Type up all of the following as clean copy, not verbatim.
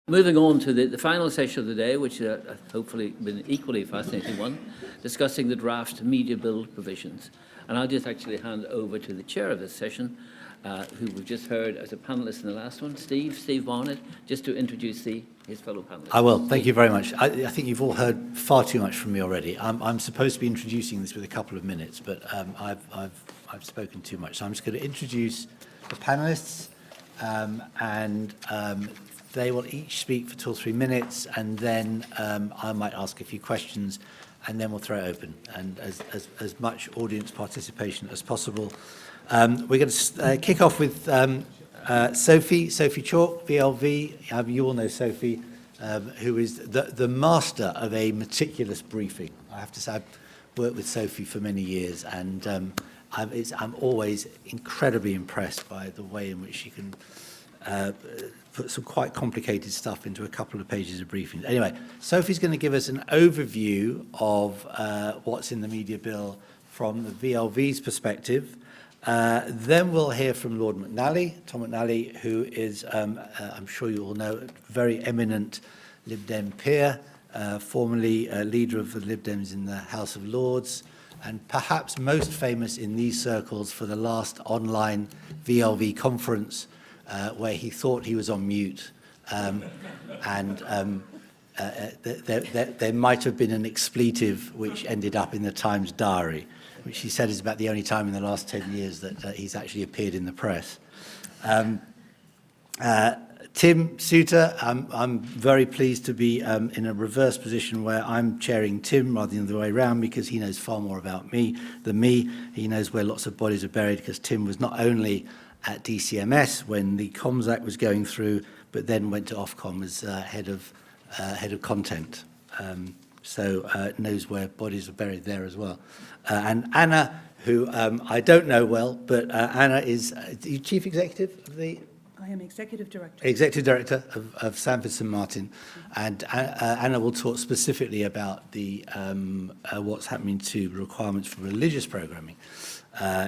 Moving on to the final session of the day, which hopefully been an equally fascinating one, discussing the draft media bill provisions. And I'll just actually hand over to the chair of this session, who we've just heard as a panellist in the last one, Steve Barnett, just to introduce his fellow panellists. I will. Thank you very much. I think you've all heard far too much from me already. I'm supposed to be introducing this with a couple of minutes, but I've spoken too much. So I'm just going to introduce the panellists, and they will each speak for 2 or 3 minutes, and then I might ask a few questions, and then we'll throw it open, and as much audience participation as possible. We're going to kick off with Sophie Chalk, VLV. You all know Sophie, who is the master of a meticulous briefing. I have to say, I've worked with Sophie for many years, and I'm always incredibly impressed by the way in which she can put some quite complicated stuff into a couple of pages of briefings. Anyway, Sophie's going to give us an overview of what's in the media bill from the VLV's perspective. Then we'll hear from Lord McNally, Tom McNally, who is, I'm sure you all know, a very eminent Lib Dem peer, formerly leader of the Lib Dems in the House of Lords, and perhaps most famous in these circles for the last online VLV conference, where he thought he was on mute, there might have been an expletive which ended up in the Times diary, which he said is about the only time in the last 10 years that he's actually appeared in the press. Tim Suter, I'm very pleased to be in a reverse position where I'm chairing Tim rather than the other way around, because he knows far more about me than me. He knows where lots of bodies are buried, because Tim was not only at DCMS when the Comms Act was going through, but then went to Ofcom as head of content. So knows where bodies are buried there as well. And Anna, who I don't know well, but Anna is the Chief Executive of the... I am Executive Director. Executive Director of Sandford St Martin. And Anna will talk specifically about the what's happening to requirements for religious programming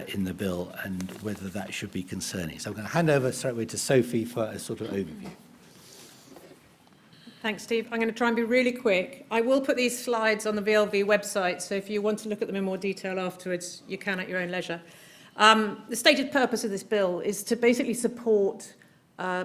in the bill and whether that should be concerning. So I'm going to hand over straight away to Sophie for a sort of overview. Thanks, Steve. I'm going to try and be really quick. I will put these slides on the VLV website, so if you want to look at them in more detail afterwards, you can at your own leisure. The stated purpose of this bill is to basically support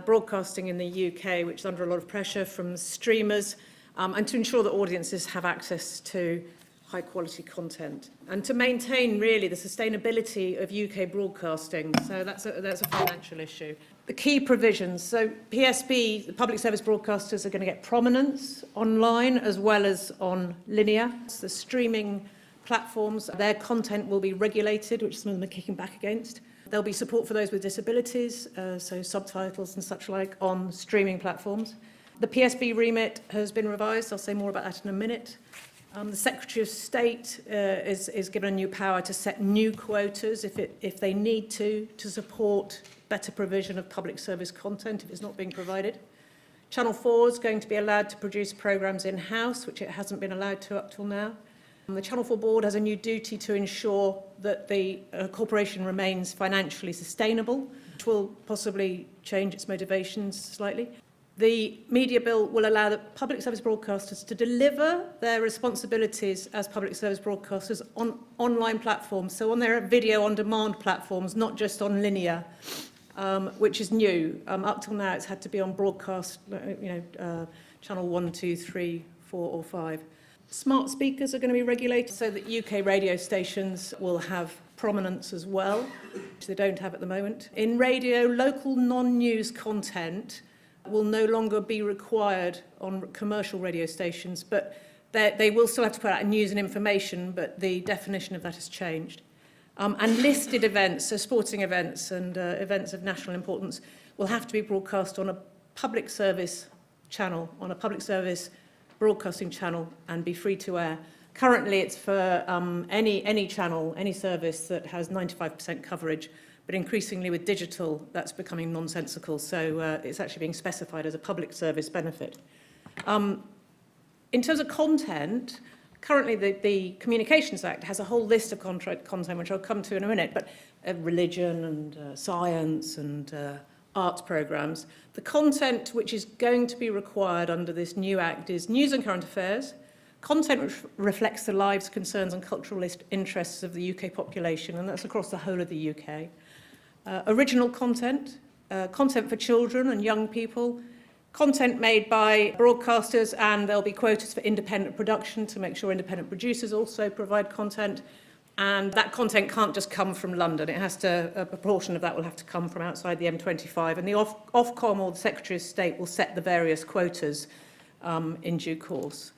broadcasting in the UK, which is under a lot of pressure from streamers, and to ensure that audiences have access to high-quality content, and to maintain, really, the sustainability of UK broadcasting. So that's a financial issue. The key provisions. So PSB, the public service broadcasters, are going to get prominence online as well as on linear. The streaming platforms, their content will be regulated, which some of them are kicking back against. There'll be support for those with disabilities, so subtitles and such like on streaming platforms. The PSB remit has been revised. I'll say more about that in a minute. The Secretary of State is given a new power to set new quotas if they need to support better provision of public service content if it's not being provided. Channel 4 is going to be allowed to produce programmes in-house, which it hasn't been allowed to up till now. The Channel 4 Board has a new duty to ensure that the corporation remains financially sustainable, which will possibly change its motivations slightly. The media bill will allow the public service broadcasters to deliver their responsibilities as public service broadcasters on online platforms, so on their video-on-demand platforms, not just on linear, which is new. Up till now, it's had to be on broadcast, channel 1, 2, 3, 4 or 5. Smart speakers are going to be regulated so that UK radio stations will have prominence as well, which they don't have at the moment. In radio, local non-news content will no longer be required on commercial radio stations, but they will still have to put out news and information, but the definition of that has changed. And listed events, so sporting events and events of national importance, will have to be broadcast on a public service channel, on a public service broadcasting channel, and be free to air. Currently, it's for any channel, any service that has 95% coverage, but increasingly with digital, that's becoming nonsensical. So it's actually being specified as a public service benefit. In terms of content, currently the Communications Act has a whole list of content, which I'll come to in a minute, but religion and science and arts programmes. The content which is going to be required under this new Act is news and current affairs, content which reflects the lives, concerns and cultural interests of the UK population, and that's across the whole of the UK. Original content, content for children and young people, content made by broadcasters, and there'll be quotas for independent production to make sure independent producers also provide content. And that content can't just come from London. It has to, a proportion of that will have to come from outside the M25. And the Ofcom or the Secretary of State will set the various quotas in due course.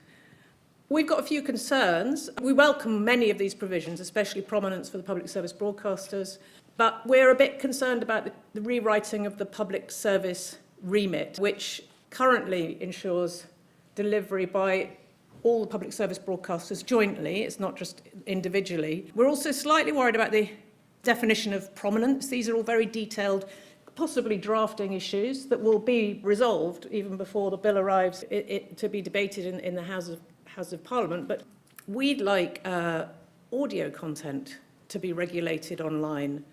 We've got a few concerns. We welcome many of these provisions, especially prominence for the public service broadcasters, but we're a bit concerned about the rewriting of the public service remit, which currently ensures delivery by all the public service broadcasters jointly. It's not just individually. We're also slightly worried about the definition of prominence. These are all very detailed, possibly drafting issues that will be resolved even before the bill arrives to be debated in the House of Parliament. But we'd like audio content to be regulated online,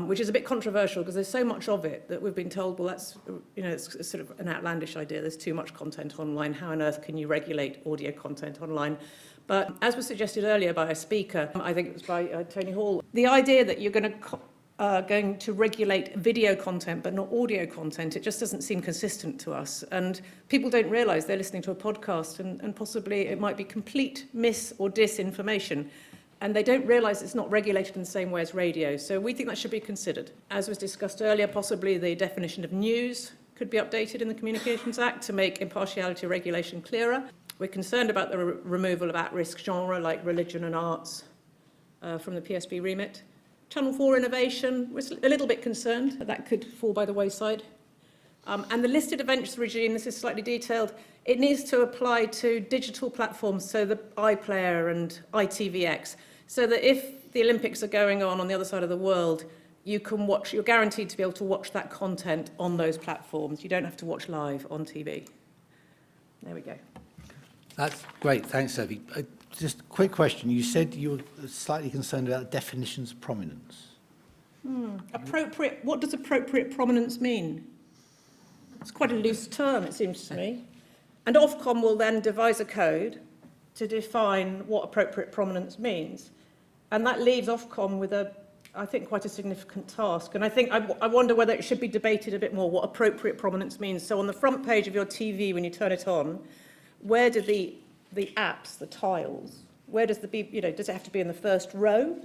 which is a bit controversial because there's so much of it that we've been told, well, that's, it's sort of an outlandish idea. There's too much content online. How on earth can you regulate audio content online? But as was suggested earlier by a speaker, I think it was by Tony Hall, the idea that you're going to regulate video content but not audio content, it just doesn't seem consistent to us. And people don't realise they're listening to a podcast and possibly it might be complete mis or disinformation. And they don't realise it's not regulated in the same way as radio. So we think that should be considered. As was discussed earlier, possibly the definition of news could be updated in the Communications Act to make impartiality regulation clearer. We're concerned about the removal of at-risk genre like religion and arts from the PSB remit. Channel 4 innovation, we're a little bit concerned that could fall by the wayside. And the listed events regime, this is slightly detailed, it needs to apply to digital platforms, so the iPlayer and ITVX, so that if the Olympics are going on the other side of the world, you can watch, you're guaranteed to be able to watch that content on those platforms. You don't have to watch live on TV. There we go. That's great. Thanks, Sophie. Just a quick question. You said you were slightly concerned about definitions of prominence. Appropriate, what does appropriate prominence mean? It's quite a loose term, it seems to me. And Ofcom will then devise a code to define what appropriate prominence means. And that leaves Ofcom with I think, quite a significant task. And I think I wonder whether it should be debated a bit more what appropriate prominence means. So on the front page of your TV, when you turn it on, where do the apps, the tiles, where does does it have to be in the first row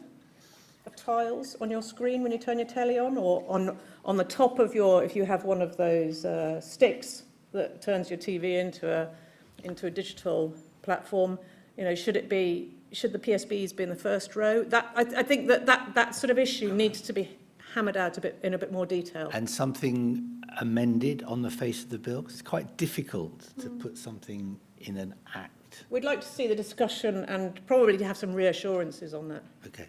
of tiles on your screen when you turn your telly on, or on the top of if you have one of those sticks that turns your TV into a digital platform, should the PSBs be in the first row? I think that sort of issue needs to be hammered out in a bit more detail. And something amended on the face of the bill? Because it's quite difficult to put something in an act. We'd like to see the discussion and probably to have some reassurances on that. Okay.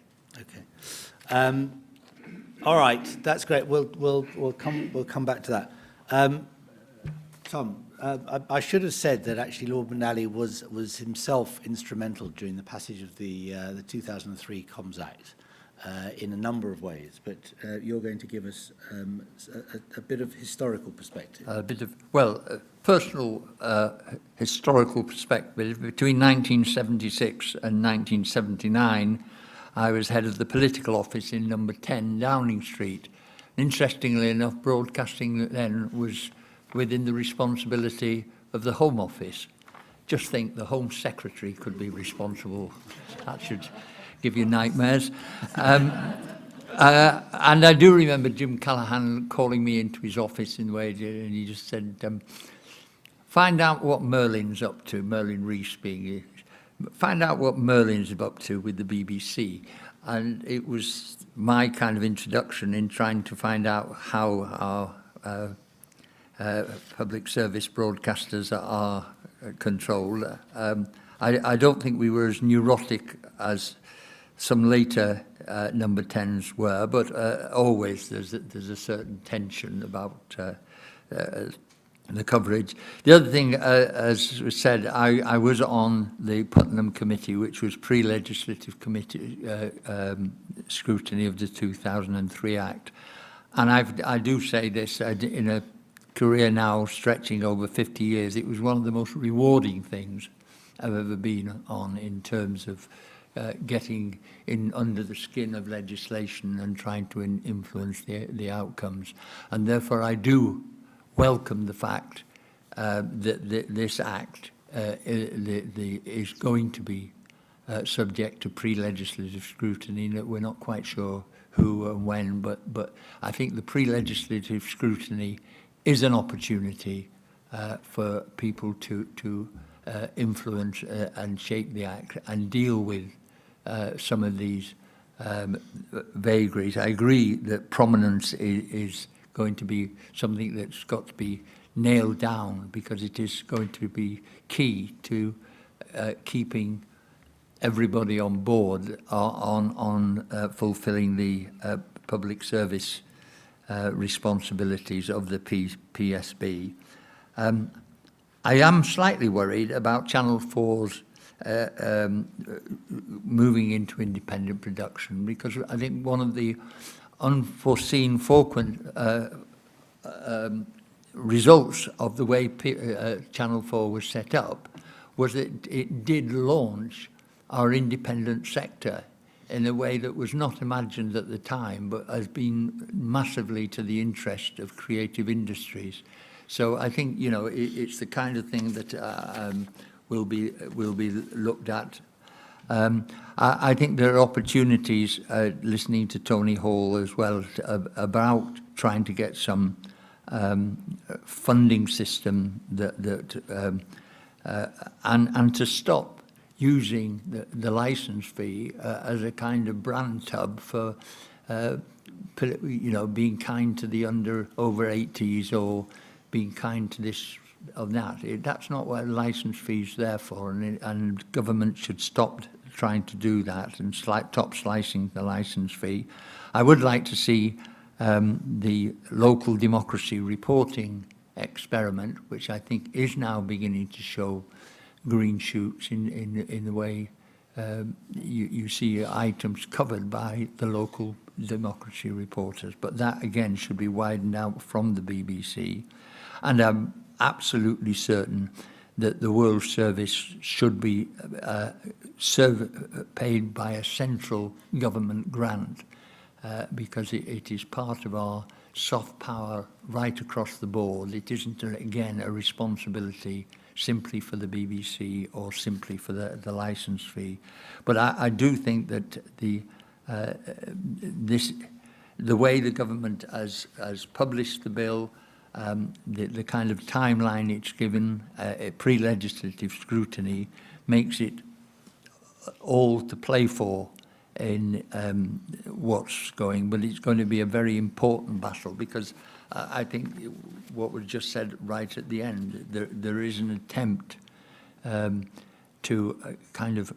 All right, that's great. We'll come back to that. Tom, I should have said that actually Lord McNally was himself instrumental during the passage of the 2003 Comms Act in a number of ways, but you're going to give us a bit of historical perspective. A bit of, personal historical perspective. Between 1976 and 1979, I was head of the political office in number 10 Downing Street. Interestingly enough, broadcasting then was within the responsibility of the Home Office. Just think the Home Secretary could be responsible. That should give you nightmares. And I do remember Jim Callaghan calling me into his office in the way he did, and he just said, find out what Merlin's up to, Merlin Rees being, find out what Merlin's up to with the BBC. And it was my kind of introduction in trying to find out how our public service broadcasters are controlled. I don't think we were as neurotic as some later number 10s were, but always there's a certain tension about the coverage. The other thing, as was said, I was on the Putnam Committee, which was pre-legislative committee scrutiny of the 2003 Act. And I do say this, in a career now stretching over 50 years, it was one of the most rewarding things I've ever been on in terms of getting in under the skin of legislation and trying to influence the outcomes. And therefore I do welcome the fact that this Act is going to be subject to pre-legislative scrutiny. That we're not quite sure who and when, but I think the pre-legislative scrutiny is an opportunity for people to influence and shape the Act and deal with some of these vagaries. I agree that prominence is going to be something that's got to be nailed down, because it is going to be key to keeping everybody on board on fulfilling the public service responsibilities of the PSB. I am slightly worried about Channel 4's moving into independent production, because I think one of the unforeseen results of the way Channel 4 was set up was that it did launch our independent sector in a way that was not imagined at the time, but has been massively to the interest of creative industries. So I think, you know, it's the kind of thing that will be looked at. I think there are opportunities, listening to Tony Hall as well, about trying to get some funding system and to stop using the license fee as a kind of brand tub for, you know, being kind to the over 80s or being kind to this or that. That's not what a license fee is there for, and government should stop trying to do that and top slicing the license fee. I would like to see the local democracy reporting experiment, which I think is now beginning to show green shoots in the way you see items covered by the local democracy reporters. But that, again, should be widened out from the BBC. And I'm absolutely certain that the World Service should be paid by a central government grant, because it is part of our soft power right across the board. It isn't, again, a responsibility simply for the BBC or simply for the license fee. But I do think that the way the government has published the bill, the kind of timeline it's given, a pre-legislative scrutiny, makes it all to play for in what's going. But it's going to be a very important battle, because I think what was just said right at the end, there is an attempt to kind of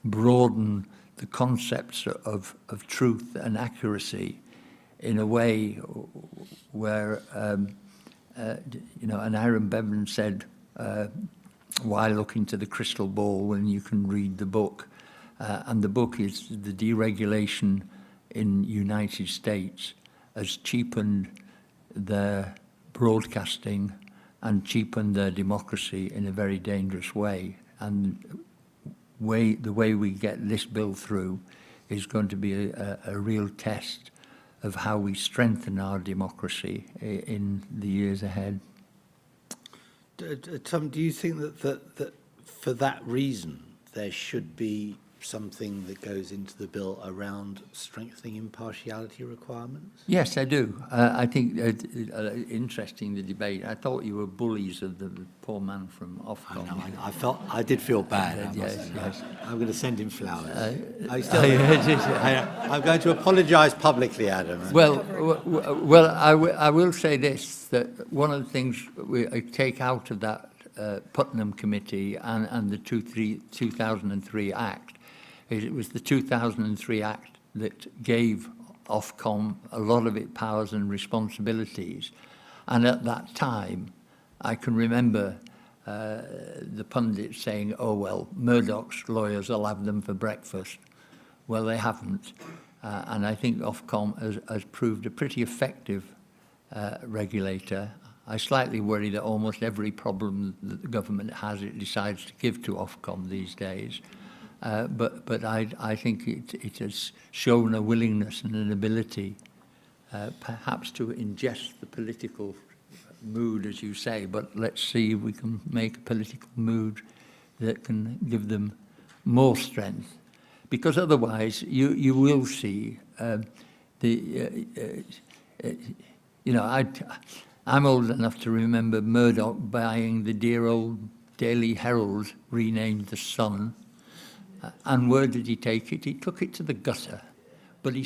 broaden the concepts of truth and accuracy in a way where, you know, and Aaron Bevan said, why look into the crystal ball when you can read the book? And the book is the deregulation in United States has cheapened their broadcasting and cheapened their democracy in a very dangerous way. And the way we get this bill through is going to be a real test of how we strengthen our democracy in the years ahead. Tom, do you think that for that reason there should be something that goes into the bill around strengthening impartiality requirements? Yes, I do. I think interesting, the debate. I thought you were bullies of the poor man from Ofcom. I know, I did feel bad. Yes. I'm going to send him flowers. I'm going to apologise publicly, Adam. Well, I will say this, that one of the things I take out of that Putnam Committee and the 2003 Act, it was the 2003 Act that gave Ofcom a lot of its powers and responsibilities. And at that time, I can remember the pundits saying, oh, well, Murdoch's lawyers will have them for breakfast. Well, they haven't. And I think Ofcom has proved a pretty effective regulator. I slightly worry that almost every problem that the government has, it decides to give to Ofcom these days. But I think it has shown a willingness and an ability perhaps to ingest the political mood, as you say, but let's see if we can make a political mood that can give them more strength. Because otherwise, you will see I'm old enough to remember Murdoch buying the dear old Daily Herald, renamed The Sun. And where did he take it? He took it to the gutter. But he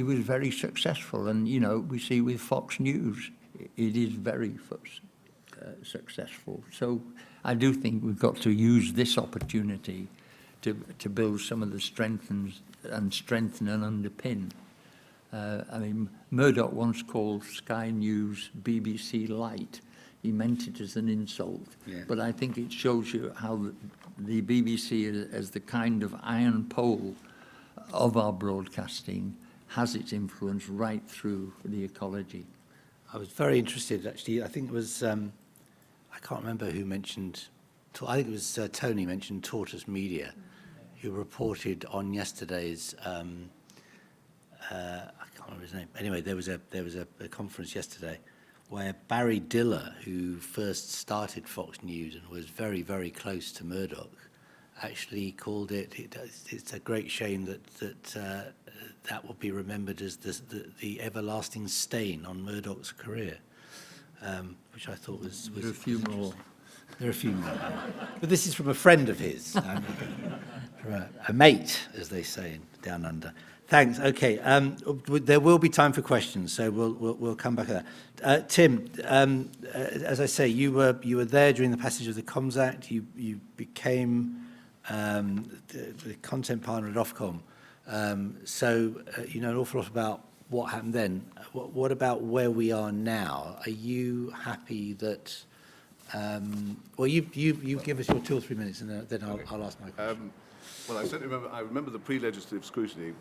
was very successful. And, you know, we see with Fox News, it is very successful. So I do think we've got to use this opportunity to build some of the strengthen and underpin. I mean, Murdoch once called Sky News BBC Light. He meant it as an insult. Yeah. But I think it shows you how the BBC, as the kind of iron pole of our broadcasting, has its influence right through the ecology. I was very interested, actually. I think it was, I can't remember who mentioned, I think it was Tony mentioned Tortoise Media, who reported on yesterday's, I can't remember his name. Anyway, there was a conference yesterday where Barry Diller, who first started Fox News and was very, very close to Murdoch, actually called it's a great shame that will be remembered as the everlasting stain on Murdoch's career, which I thought was There are a few more. There are a few more. But this is from a friend of his, from a mate, as they say down under. Thanks. Okay. There will be time for questions, so we'll come back to that. Tim, as I say, you were there during the passage of the Comms Act. You became the content partner at Ofcom. So you know an awful lot about what happened then. What about where we are now? Are you happy that? Well, you give us your 2 or 3 minutes, and then I'll ask my question. Well, I remember the pre-legislative scrutiny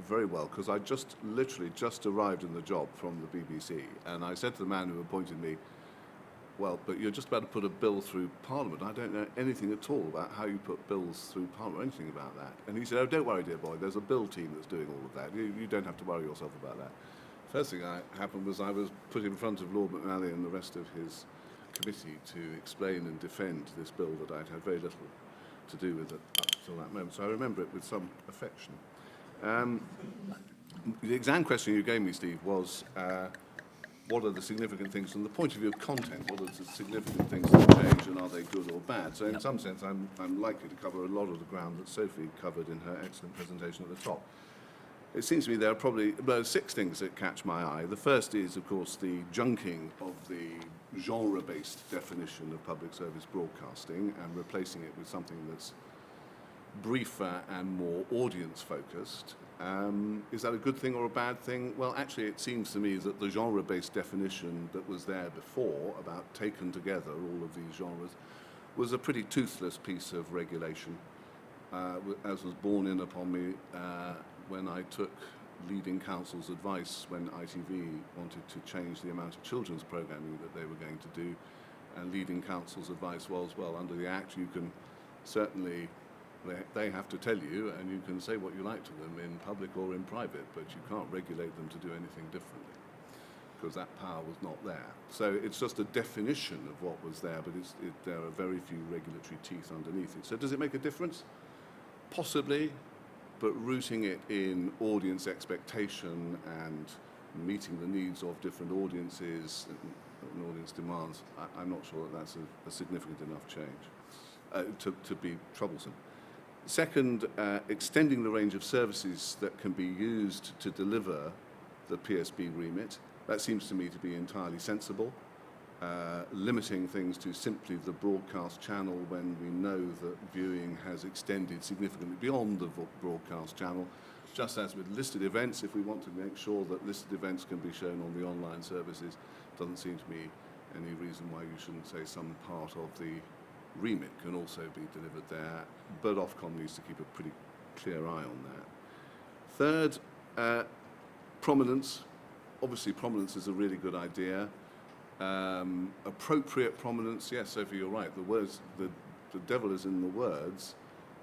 very well, because I literally just arrived in the job from the BBC, and I said to the man who appointed me, well, but you're just about to put a bill through Parliament. I don't know anything at all about how you put bills through Parliament, or anything about that. And he said, oh, don't worry, dear boy, there's a bill team that's doing all of that. You don't have to worry yourself about that. First thing that happened was I was put in front of Lord McNally and the rest of his committee to explain and defend this bill that I'd had very little to do with it up until that moment. So I remember it with some affection. The exam question you gave me, Steve, was what are the significant things from the point of view of content? What are the significant things that change, and are they good or bad? So in some sense, I'm likely to cover a lot of the ground that Sophie covered in her excellent presentation at the top. It seems to me there are probably about 6 things that catch my eye. The first is, of course, the junking of the genre-based definition of public service broadcasting and replacing it with something that's briefer and more audience-focused. Is that a good thing or a bad thing? Well, actually, it seems to me that the genre-based definition that was there before, about taken together all of these genres, was a pretty toothless piece of regulation, as was borne in upon me when I took leading counsel's advice when ITV wanted to change the amount of children's programming that they were going to do. And leading counsel's advice was, well, under the Act, you can certainly, they have to tell you, and you can say what you like to them in public or in private, but you can't regulate them to do anything differently, because that power was not there. So it's just a definition of what was there, but there are very few regulatory teeth underneath it. So does it make a difference? Possibly, but rooting it in audience expectation and meeting the needs of different audiences and audience demands, I'm not sure that that's a significant enough change to be troublesome. Second, extending the range of services that can be used to deliver the PSB remit. That seems to me to be entirely sensible. Limiting things to simply the broadcast channel when we know that viewing has extended significantly beyond the broadcast channel. Just as with listed events, if we want to make sure that listed events can be shown on the online services, doesn't seem to me any reason why you shouldn't say some part of the remit can also be delivered there, but Ofcom needs to keep a pretty clear eye on that. Third, prominence. Obviously, prominence is a really good idea. Appropriate prominence, yes, Sophie, you're right. The words, the devil is in the words,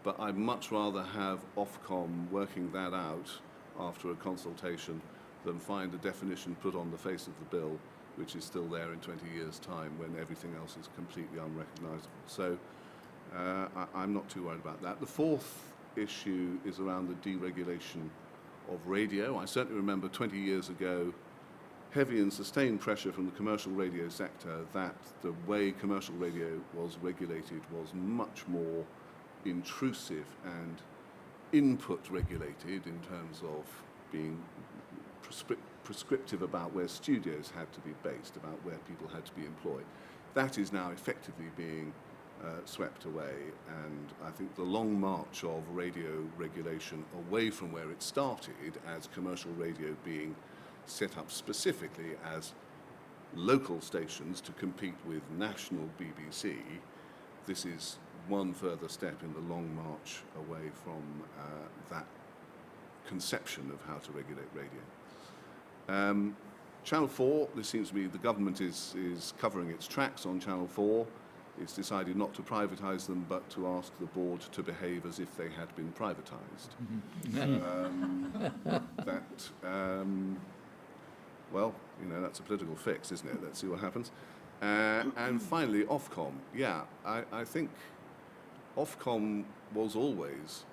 but I'd much rather have Ofcom working that out after a consultation than find a definition put on the face of the bill which is still there in 20 years' time when everything else is completely unrecognisable. So I'm not too worried about that. The fourth issue is around the deregulation of radio. I certainly remember 20 years ago heavy and sustained pressure from the commercial radio sector that the way commercial radio was regulated was much more intrusive and input regulated in terms of being prescriptive about where studios had to be based, about where people had to be employed. That is now effectively being swept away, and I think the long march of radio regulation away from where it started as commercial radio being set up specifically as local stations to compete with national BBC, this is one further step in the long march away from that conception of how to regulate radio. Channel 4, this seems to be the government is covering its tracks on Channel 4. It's decided not to privatise them, but to ask the board to behave as if they had been privatised. Well, you know, that's a political fix, isn't it? Let's see what happens. And finally, Ofcom. Yeah, I think Ofcom was always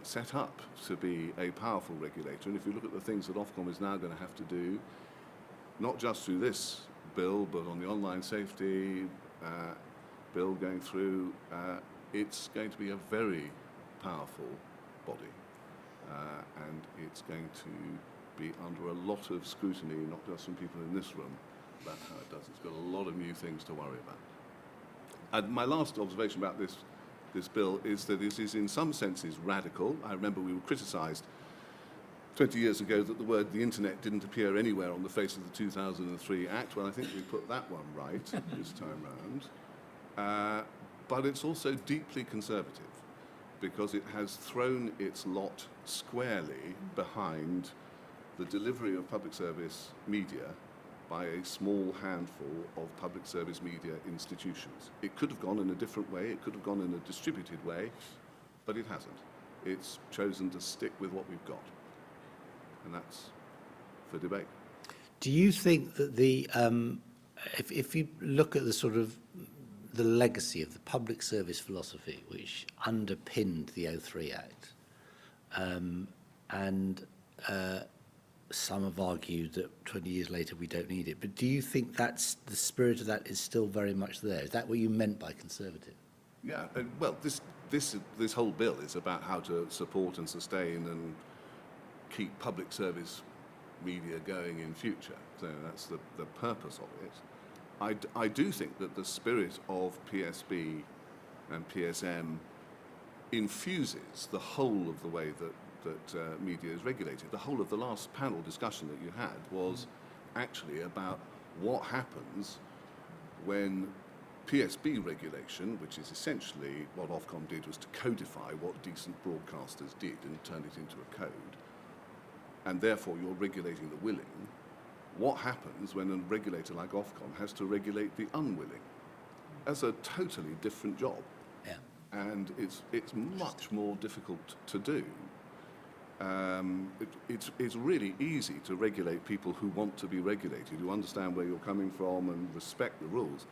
set up to be a powerful regulator. And if you look at the things that Ofcom is now going to have to do, not just through this bill, but on the online safety bill going through, it's going to be a very powerful body. And it's going to be under a lot of scrutiny, not just from people in this room, about how it does. It's got a lot of new things to worry about. And my last observation about this bill is that it is in some senses radical. I remember we were criticised 20 years ago that the internet didn't appear anywhere on the face of the 2003 Act. Well, I think we put that one right this time round. But it's also deeply conservative because it has thrown its lot squarely behind the delivery of public service media by a small handful of public service media institutions. It could have gone in a different way, it could have gone in a distributed way, but it hasn't. It's chosen to stick with what we've got. And that's for debate. Do you think that the, if you look at the sort of the legacy of the public service philosophy which underpinned the 03 Act, and some have argued that 20 years later we don't need it, but do you think that's the spirit of that is still very much there? Is that what you meant by conservative? Yeah, well, this whole bill is about how to support and sustain and keep public service media going in future. So that's the purpose of it. I do think that the spirit of PSB and PSM infuses the whole of the way that media is regulated. The whole of the last panel discussion that you had was actually about what happens when PSB regulation, which is essentially what Ofcom did, was to codify what decent broadcasters did and turn it into a code, and therefore you're regulating the willing. What happens when a regulator like Ofcom has to regulate the unwilling? That's a totally different job. Yeah. And it's much more difficult to do. It's really easy to regulate people who want to be regulated, who understand where you're coming from and respect the rules.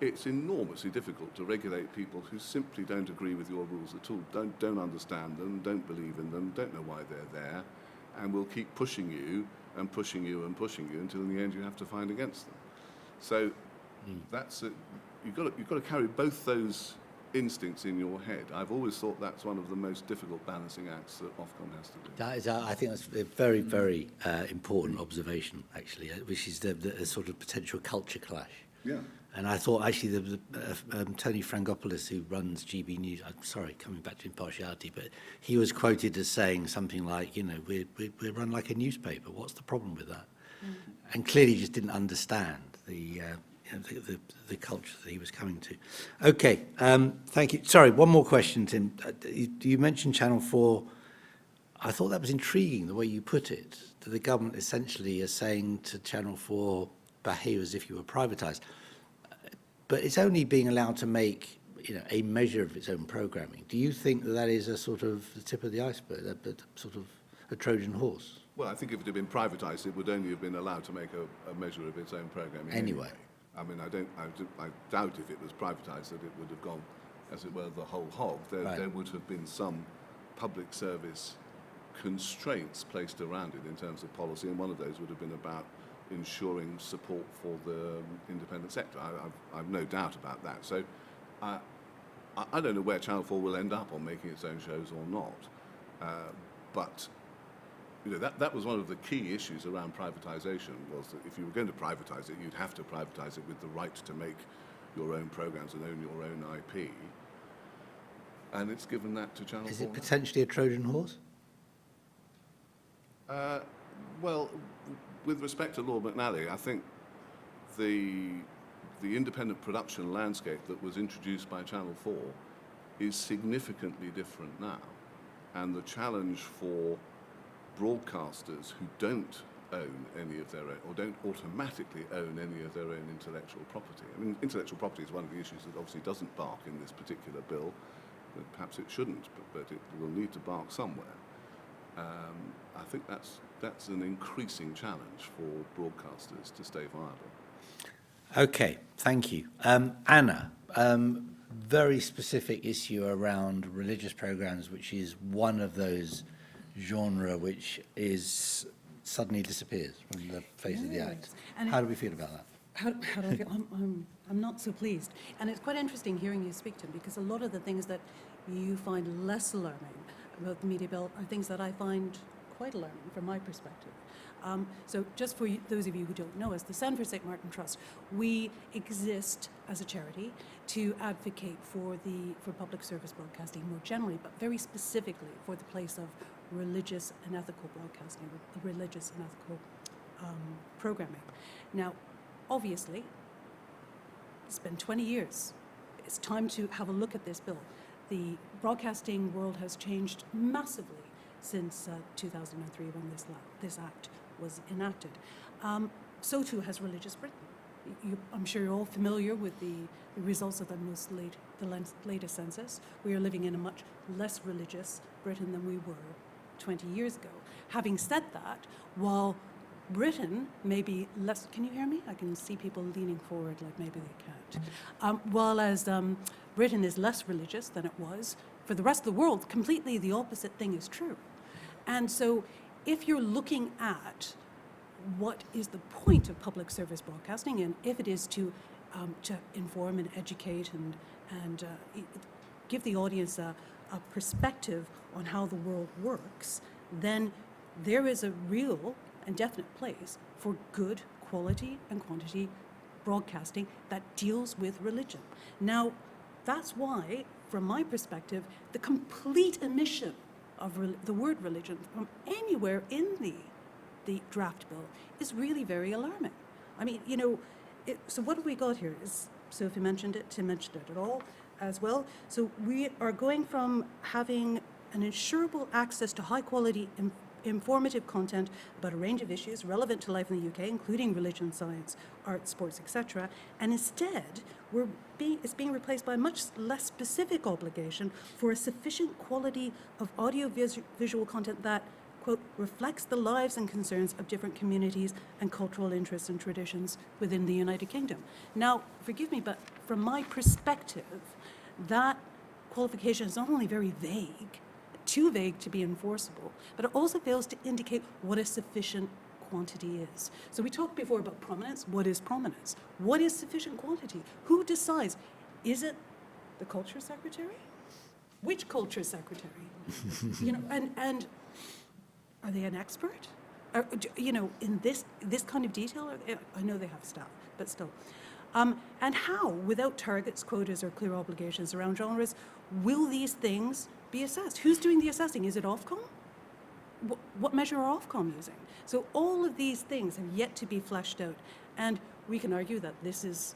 It's enormously difficult to regulate people who simply don't agree with your rules at all, don't understand them, don't believe in them, don't know why they're there, and will keep pushing you and pushing you and pushing you until in the end you have to find against them. So that's it. You've got to carry both those instincts in your head. I've always thought that's one of the most difficult balancing acts that Ofcom has to do. That is, I think that's a very, very important observation, actually, which is the sort of potential culture clash. Yeah. And I thought, actually, Tony Frangopoulos, who runs GB News, I'm sorry, coming back to impartiality, but he was quoted as saying something like, you know, we're run like a newspaper. What's the problem with that? And clearly just didn't understand the culture that he was coming to. Okay, thank you. Sorry, one more question, Tim. You mentioned Channel 4. I thought that was intriguing, the way you put it, that the government essentially is saying to Channel 4, behave as if you were privatised. But it's only being allowed to make, a measure of its own programming. Do you think that that is a sort of the tip of the iceberg, a sort of a Trojan horse? Well, I think if it had been privatised, it would only have been allowed to make a measure of its own programming Anyway. I mean, I doubt if it was privatised that it would have gone, as it were, the whole hog. There would have been some public service constraints placed around it in terms of policy, and one of those would have been about ensuring support for the independent sector. I've no doubt about that. So I don't know where Channel 4 will end up on making its own shows or not. But that was one of the key issues around privatisation, was that if you were going to privatise it, you'd have to privatise it with the right to make your own programmes and own your own IP. And it's given that to Channel 4. Is it potentially a Trojan horse? Well, with respect to Lord McNally, I think the independent production landscape that was introduced by Channel 4 is significantly different now. And the challenge for broadcasters who don't own any of their own, or don't automatically own any of their own intellectual property. I mean, intellectual property is one of the issues that obviously doesn't bark in this particular bill. Perhaps it shouldn't, but it will need to bark somewhere. I think that's an increasing challenge for broadcasters to stay viable. Okay, thank you. Anna, very specific issue around religious programs, which is one of those genre which is suddenly disappears from the face of the act. And How do we feel about that? How do I feel? I'm not so pleased. And it's quite interesting hearing you speak to him, because a lot of the things that you find less alarming about the media bill are things that I find quite alarming from my perspective. So just for those of you who don't know us, the Sandford St Martin Trust, we exist as a charity to advocate for public service broadcasting more generally, but very specifically for the place of religious and ethical broadcasting, religious and ethical programming. Now, obviously, it's been 20 years. It's time to have a look at this bill. The broadcasting world has changed massively since 2003, when this act was enacted. So too has religious Britain. I'm sure you're all familiar with the results of the latest census. We are living in a much less religious Britain than we were 20 years ago. Having said that, while Britain may be less, can you hear me? I can see people leaning forward like maybe they can't. While as Britain is less religious than it was, for the rest of the world, completely the opposite thing is true. And so if you're looking at what is the point of public service broadcasting, and if it is to inform and educate and give the audience a perspective on how the world works, then there is a real and definite place for good quality and quantity broadcasting that deals with religion. Now, that's why, from my perspective, the complete omission of the word religion from anywhere in the draft bill is really very alarming. I mean, so what have we got here? Sophie mentioned it, Tim mentioned it at all as well. So we are going from having an insurable access to high quality informative content about a range of issues relevant to life in the UK, including religion, science, art, sports, etc. And instead, it's being replaced by a much less specific obligation for a sufficient quality of audio-visual content that, quote, reflects the lives and concerns of different communities and cultural interests and traditions within the United Kingdom. Now, forgive me, but from my perspective, that qualification is not only very vague, too vague to be enforceable, but it also fails to indicate what a sufficient quantity is. So we talked before about prominence. What is prominence? What is sufficient quantity? Who decides? Is it the culture secretary? Which culture secretary? And are they an expert? In this kind of detail? I know they have staff, but still. And how, without targets, quotas, or clear obligations around genres, will these things be assessed? Who's doing the assessing? Is it Ofcom? What measure are Ofcom using? So all of these things have yet to be fleshed out. And we can argue that this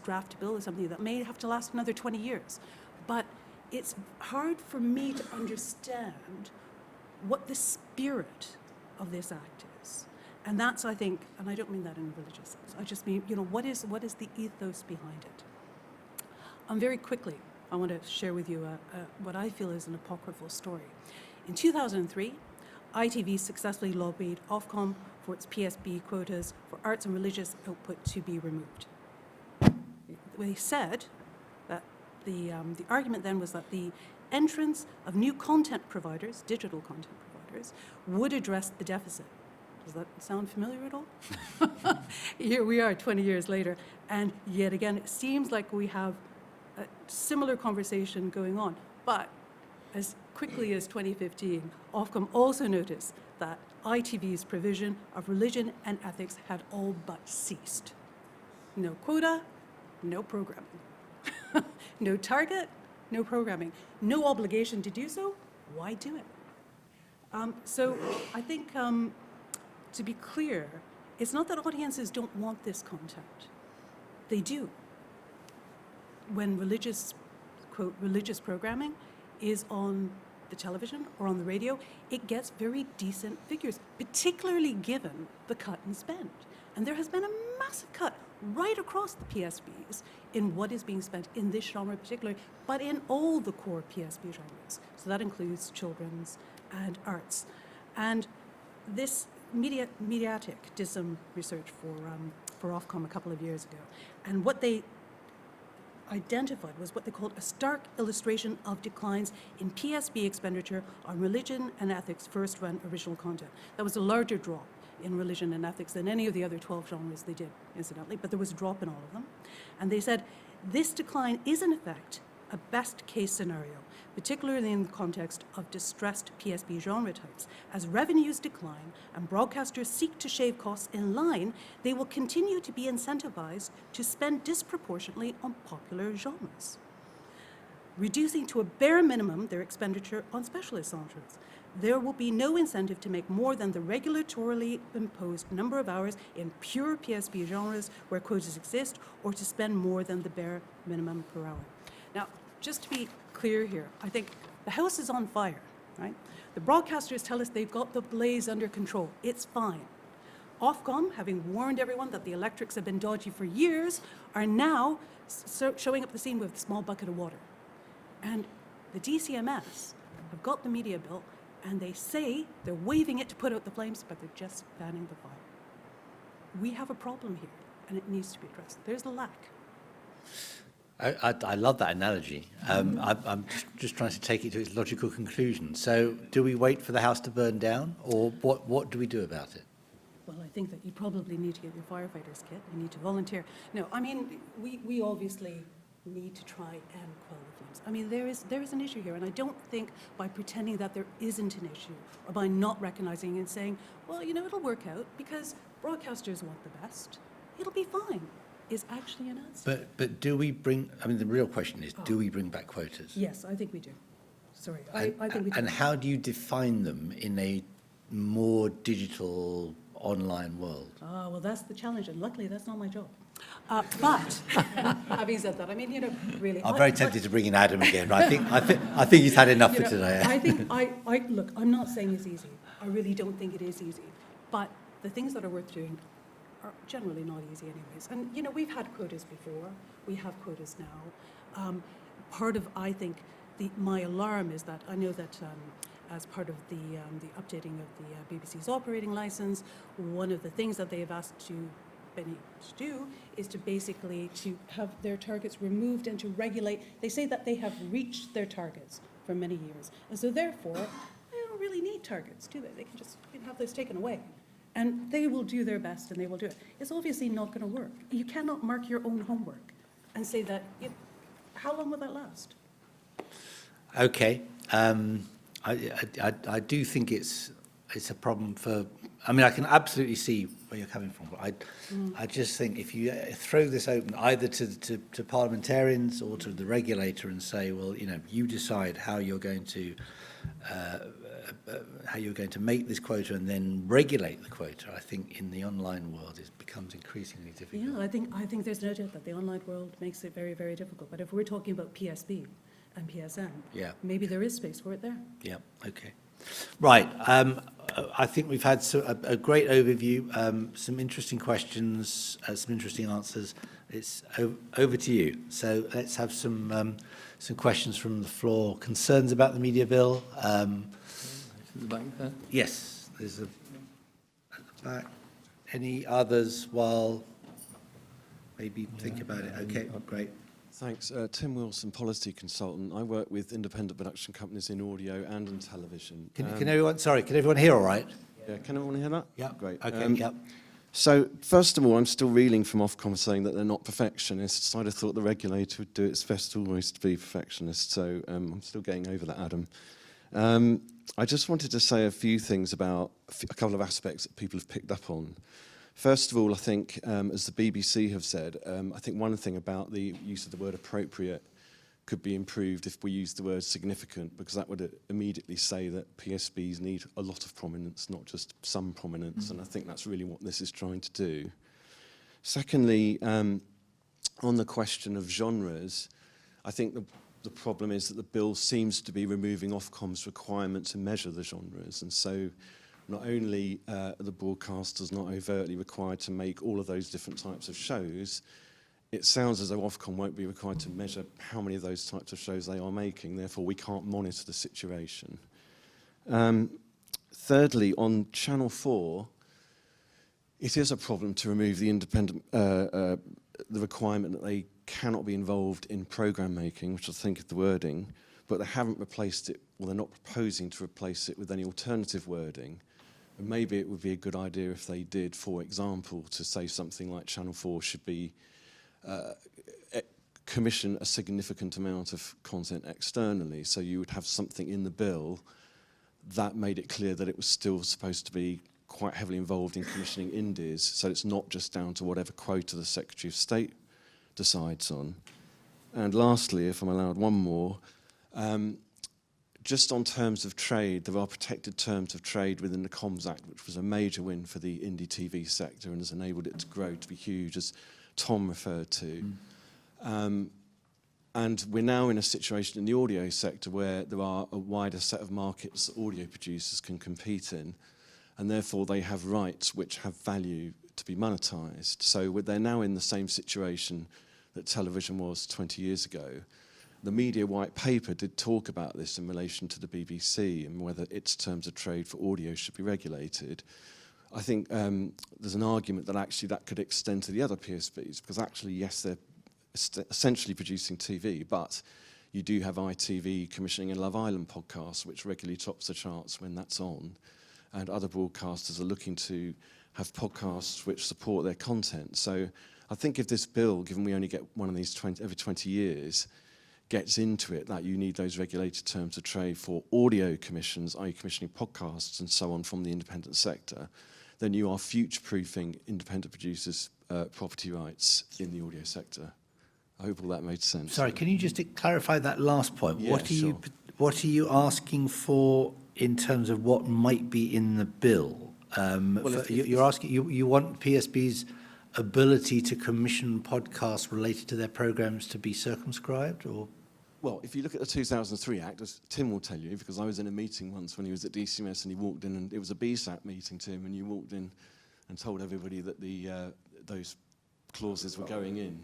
draft bill is something that may have to last another 20 years. But it's hard for me to understand what the spirit of this act is. And that's, I think, and I don't mean that in a religious sense, I just mean, what is the ethos behind it? Very quickly, I want to share with you what I feel is an apocryphal story. In 2003, ITV successfully lobbied Ofcom for its PSB quotas for arts and religious output to be removed. They said that the argument then was that the entrance of new content providers, digital content providers, would address the deficit. Does that sound familiar at all? Here we are 20 years later, and yet again, it seems like we have a similar conversation going on. But as quickly as 2015, Ofcom also noticed that ITV's provision of religion and ethics had all but ceased. No quota, no programming. No target, no programming. No obligation to do so, why do it? So I think, to be clear, it's not that audiences don't want this content. They do. When religious, quote, religious programming is on the television or on the radio, it gets very decent figures, particularly given the cut and spend. And there has been a massive cut right across the PSBs in what is being spent in this genre particularly, but in all the core PSB genres. So that includes children's and arts. And this Mediatic did some research for Ofcom a couple of years ago. And what they identified was what they called a stark illustration of declines in PSB expenditure on religion and ethics first-run original content. That was a larger drop in religion and ethics than any of the other 12 genres they did, incidentally, but there was a drop in all of them. And they said, this decline is in effect a best-case scenario, particularly in the context of distressed PSB genre types. As revenues decline and broadcasters seek to shave costs in line, they will continue to be incentivized to spend disproportionately on popular genres, reducing to a bare minimum their expenditure on specialist genres. There will be no incentive to make more than the regulatorily imposed number of hours in pure PSB genres where quotas exist, or to spend more than the bare minimum per hour. Now, just to be clear here, I think the house is on fire, right? The broadcasters tell us they've got the blaze under control. It's fine. Ofcom, having warned everyone that the electrics have been dodgy for years, are now showing up the scene with a small bucket of water. And the DCMS have got the media bill, and they say they're waving it to put out the flames, but they're just fanning the fire. We have a problem here, and it needs to be addressed. There's the lack. I love that analogy. I'm just trying to take it to its logical conclusion. So do we wait for the house to burn down, or what do we do about it? Well, I think that you probably need to get your firefighter's kit. You need to volunteer. No, I mean, we obviously need to try and quell the flames. I mean, there is an issue here, and I don't think by pretending that there isn't an issue, or by not recognizing and saying, well, it'll work out because broadcasters want the best, it'll be fine, is actually an answer. But do we bring, I mean, the real question is, do we bring back quotas? Yes, I think we do. Sorry, I think we do. And how do you define them in a more digital online world? Well, that's the challenge, and luckily that's not my job. But having said that, I mean, really, I'm very tempted to bring in Adam again, but I think he's had enough for today. I think look, I'm not saying it's easy. I really don't think it is easy. But the things that are worth doing are generally not easy anyways. And, we've had quotas before. We have quotas now. Part of, I think, my alarm is that I know that as part of the updating of the BBC's operating license, one of the things that they have asked Benny to do is to basically to have their targets removed and to regulate. They say that they have reached their targets for many years. And so therefore, they don't really need targets, do they? They can just have those taken away. And they will do their best and they will do it. It's obviously not going to work. You cannot mark your own homework and say that, how long will that last? Okay. I do think it's a problem for, I mean, I can absolutely see where you're coming from, but I just think if you throw this open either to parliamentarians or to the regulator and say, well, you decide how you're going to make this quota and then regulate the quota, I think in the online world it becomes increasingly difficult. Yeah, I think there's no doubt that the online world makes it very, very difficult. But if we're talking about PSB and PSN, maybe there is space for it there. Yeah, okay. Right. I think we've had a great overview, some interesting questions, some interesting answers. It's over to you. So let's have some questions from the floor. Concerns about the media bill? Yes, there's a at the back. Any others while maybe think about it? Okay, great. Thanks. Tim Wilson, policy consultant. I work with independent production companies in audio and in television. Can everyone hear all right? Yeah, can everyone hear that? Yeah. Great. Okay, yeah. So, first of all, I'm still reeling from Ofcom saying that they're not perfectionists. I'd have thought the regulator would do its best always to be perfectionist, so I'm still getting over that, Adam. I just wanted to say a few things about a couple of aspects that people have picked up on. First of all, I think, as the BBC have said, I think one thing about the use of the word appropriate could be improved if we use the word significant, because that would immediately say that PSBs need a lot of prominence, not just some prominence, and I think that's really what this is trying to do. Secondly, on the question of genres, I think the problem is that the bill seems to be removing Ofcom's requirement to measure the genres, and so not only are the broadcasters not overtly required to make all of those different types of shows, it sounds as though Ofcom won't be required to measure how many of those types of shows they are making, therefore we can't monitor the situation. Thirdly, on Channel 4, it is a problem to remove the the requirement that they cannot be involved in programme making, which I think is the wording, but they haven't replaced it, or they're not proposing to replace it with any alternative wording. And maybe it would be a good idea if they did, for example, to say something like Channel 4 should be commission a significant amount of content externally, so you would have something in the bill that made it clear that it was still supposed to be quite heavily involved in commissioning indies, so it's not just down to whatever quota the Secretary of State decides on. And lastly, if I'm allowed one more, just on terms of trade, there are protected terms of trade within the Comms Act, which was a major win for the indie TV sector and has enabled it to grow to be huge, as Tom referred to. And we're now in a situation in the audio sector where there are a wider set of markets that audio producers can compete in, and therefore they have rights which have value to be monetised. So they're now in the same situation that television was 20 years ago. The Media White Paper did talk about this in relation to the BBC and whether its terms of trade for audio should be regulated. I think there's an argument that actually that could extend to the other PSBs, because actually, yes, they're essentially producing TV, but you do have ITV commissioning a Love Island podcast, which regularly tops the charts when that's on, and other broadcasters are looking to have podcasts which support their content. So I think if this bill, given we only get one of these every 20 years, gets into it, that you need those regulated terms of trade for audio commissions, i.e. commissioning podcasts and so on from the independent sector, then you are future-proofing independent producers' property rights in the audio sector. I hope all that made sense. Sorry, can you just clarify that last point? Yeah, sure. What are you asking for in terms of what might be in the bill? You're asking, you want PSB's ability to commission podcasts related to their programmes to be circumscribed, or? Well, if you look at the 2003 Act, as Tim will tell you, because I was in a meeting once when he was at DCMS and he walked in, and it was a BSAP meeting, Tim, and you walked in and told everybody that those clauses were going in.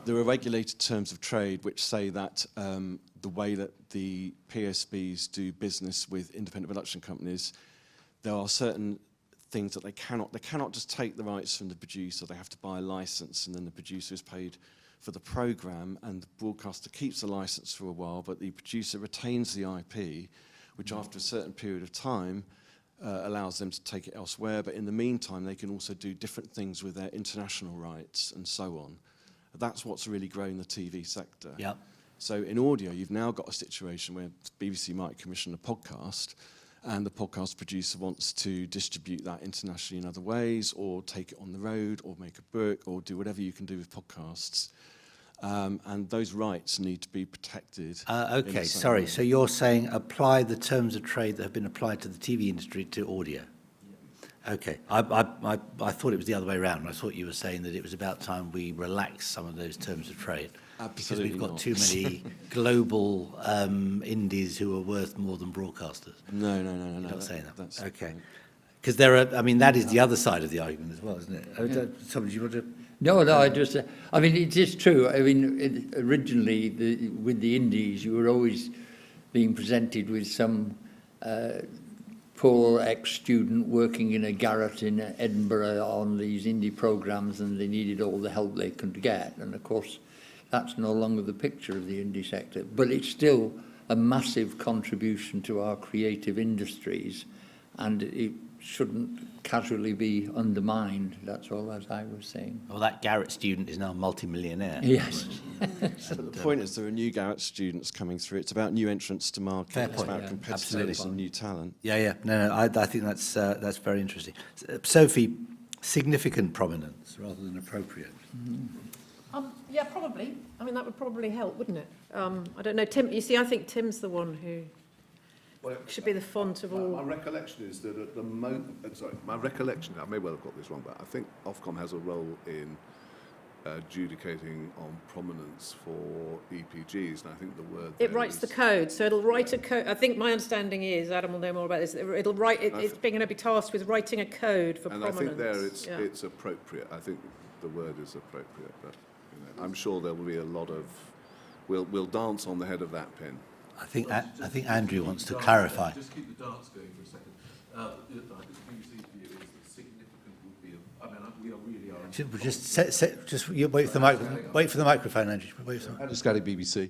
There are regulated terms of trade which say that the way that the PSBs do business with independent production companies, there are certain things that they cannot just take the rights from the producer. They have to buy a license, and then the producer is paid for the programme, and the broadcaster keeps the license for a while, but the producer retains the IP, which after a certain period of time allows them to take it elsewhere. But in the meantime, they can also do different things with their international rights and so on. That's what's really grown the TV sector. Yeah. So in audio, you've now got a situation where BBC might commission a podcast, and the podcast producer wants to distribute that internationally in other ways, or take it on the road, or make a book, or do whatever you can do with podcasts. And those rights need to be protected. Okay, sorry. So you're saying apply the terms of trade that have been applied to the TV industry to audio? Okay. I thought it was the other way around. I thought you were saying that it was about time we relaxed some of those terms of trade. Absolutely Because we've got not. too many global indies who are worth more than broadcasters. No. You're not saying that. That's Okay. Because there are, I mean, that is the other side of the argument as well, isn't it? Somebody, you want to... No, I just, I mean, it is true. I mean, originally, with the indies, you were always being presented with some poor ex-student working in a garret in Edinburgh on these indie programmes, and they needed all the help they could get. And, of course, that's no longer the picture of the indie sector. But it's still a massive contribution to our creative industries, and it shouldn't casually be undermined. That's all, as I was saying. Well, that Garrett student is now a multi-millionaire. Yes. But the point is, there are new Garrett students coming through. It's about new entrants to market. Fair It's point. about Yeah, competitiveness absolutely. and new talent. Yeah. No, I think that's very interesting. Sophie, significant prominence rather than appropriate. Yeah, probably. I mean, that would probably help, wouldn't it? I don't know, Tim. You see, I think Tim's the one who should be the font of My all. recollection is that at the moment, my recollection, I may well have got this wrong, but I think Ofcom has a role in adjudicating on prominence for EPGs, and I think the word It there writes the is- code, so it'll write a code. I think my understanding is, Adam will know more about this, it'll write, it's being going to be tasked with writing a code for And prominence. I think there Yeah. it's appropriate. I think the word is appropriate, but I'm sure there will be a lot of... We'll dance on the head of that pin. I think Andrew wants to clarify. Just keep the dance going for a second. The BBC's view is that significant would be, we really are... Just you wait for the microphone, Andrew. Wait for the Andy Scally, BBC.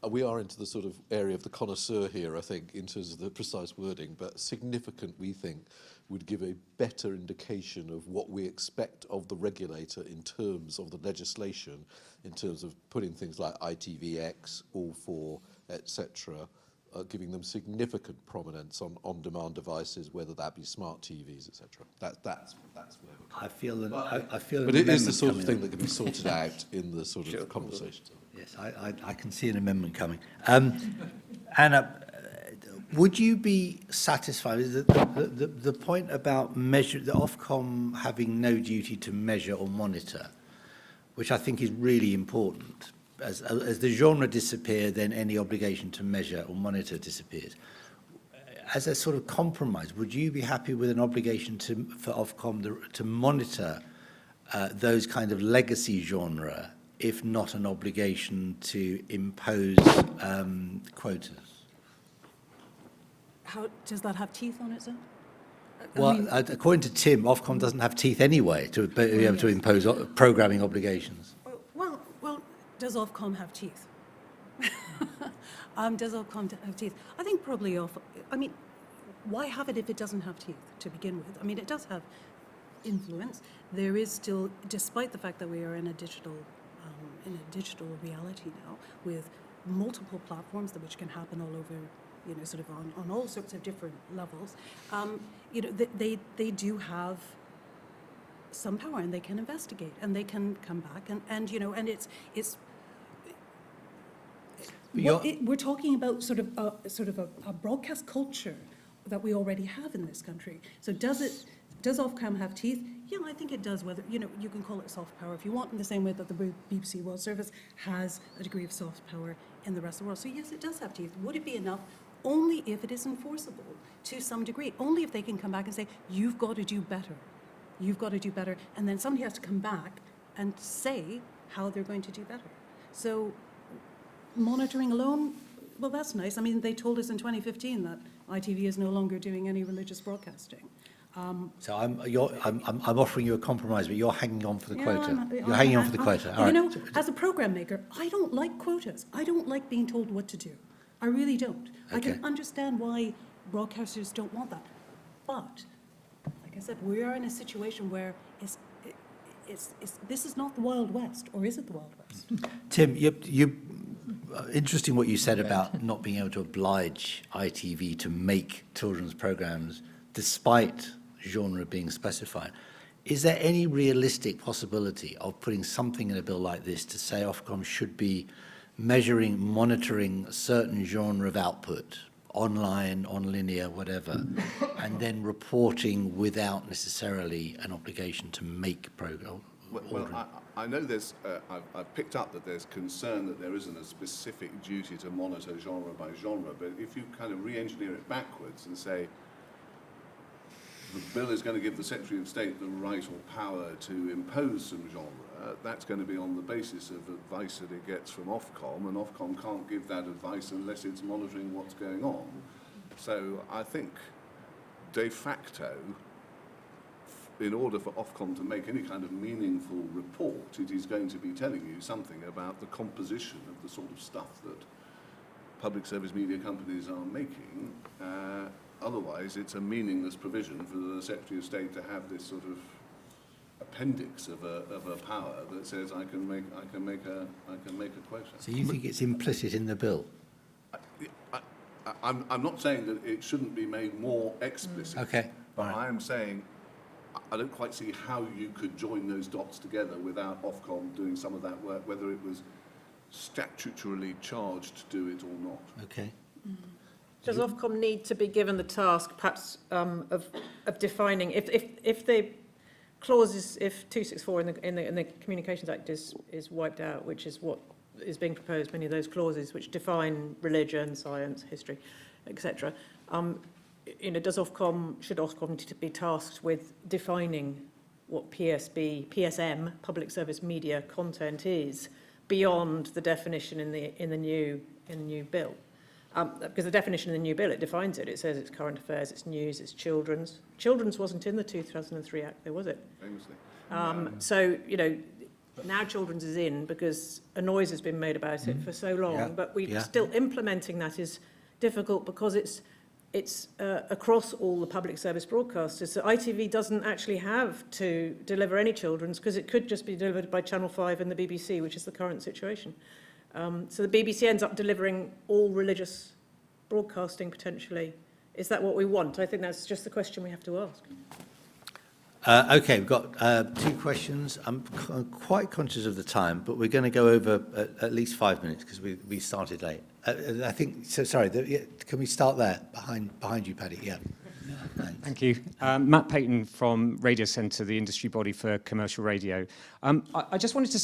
We are into the sort of area of the connoisseur here, I think, in terms of the precise wording, but significant, we think, would give a better indication of what we expect of the regulator in terms of the legislation, in terms of putting things like ITVX, All4, etc., giving them significant prominence on on-demand devices, whether that be smart TVs, etc. That's where we're coming. I feel. But it is the sort of thing that can be sorted out in the sort of conversations. Yes, I can see an amendment coming. Anna, would you be satisfied with the point about the Ofcom having no duty to measure or monitor, which I think is really important? As the genre disappears, then any obligation to measure or monitor disappears. As a sort of compromise, would you be happy with an obligation for Ofcom to monitor those kind of legacy genre, if not an obligation to impose quotas? How does that have teeth on it, sir? Well, according to Tim, Ofcom doesn't have teeth anyway to be able to impose programming obligations. Well, does Ofcom have teeth? Does Ofcom have teeth? I think probably why have it if it doesn't have teeth to begin with? I mean, it does have influence. There is still, despite the fact that we are in a digital reality now, with multiple platforms which can happen all over, sort of on all sorts of different levels, they do have some power, and they can investigate, and they can come back, and we're talking about sort of a broadcast culture that we already have in this country. So does Ofcom have teeth? Yeah, I think it does. Whether you can call it soft power if you want, in the same way that the BBC World Service has a degree of soft power in the rest of the world. So yes, it does have teeth. Would it be enough? Only if it is enforceable to some degree. Only if they can come back and say, you've got to do better. You've got to do better. And then somebody has to come back and say how they're going to do better. So monitoring alone, well, that's nice. I mean, they told us in 2015 that ITV is no longer doing any religious broadcasting. So I'm offering you a compromise, but you're hanging on for the quota. You're I'm hanging on for the quota. All right. As a program maker, I don't like quotas. I don't like being told what to do. I really don't. I Okay. can understand why broadcasters don't want that. But, like I said, we are in a situation where this is not the Wild West, or is it the Wild West? Tim, interesting what you said about not being able to oblige ITV to make children's programs despite genre being specified. Is there any realistic possibility of putting something in a bill like this to say Ofcom should be measuring, monitoring a certain genre of output online, on linear, whatever, and then reporting without necessarily an obligation to make program. Well, I know there's, I've picked up that there's concern that there isn't a specific duty to monitor genre by genre, but if you kind of re-engineer it backwards and say the bill is going to give the Secretary of State the right or power to impose some genre, that's going to be on the basis of advice that it gets from Ofcom, and Ofcom can't give that advice unless it's monitoring what's going on. So I think de facto, in order for Ofcom to make any kind of meaningful report, it is going to be telling you something about the composition of the sort of stuff that public service media companies are making. Otherwise, it's a meaningless provision for the Secretary of State to have this sort of appendix of a power that says I can make a quota. So you think it's implicit in the bill? I'm not saying that it shouldn't be made more explicit. Okay. But I am saying I don't quite see how you could join those dots together without Ofcom doing some of that work, whether it was statutorily charged to do it or not. Okay. Does Ofcom need to be given the task, perhaps, of defining if the clauses, if 264 in the Communications Act is wiped out, which is what is being proposed, many of those clauses which define religion, science, history, etc. Should Ofcom be tasked with defining what PSM, public service media content, is beyond the definition in the new bill? Because the definition in the new bill, it defines it. It says it's current affairs, it's news, it's children's. Children's wasn't in the 2003 Act, there was it? Famously. So, now children's is in because a noise has been made about it for so long, but still implementing that is difficult because it's across all the public service broadcasters. So ITV doesn't actually have to deliver any children's because it could just be delivered by Channel 5 and the BBC, which is the current situation. So the BBC ends up delivering all religious broadcasting potentially. Is that what we want? I think that's just the question we have to ask. Okay, we've got two questions. I'm quite conscious of the time, but we're going to go over at least 5 minutes because we started late. I think, so sorry, can we start there, behind you, Paddy? Yeah. Thank you. Matt Payton from Radio Centre, the industry body for commercial radio. I just wanted to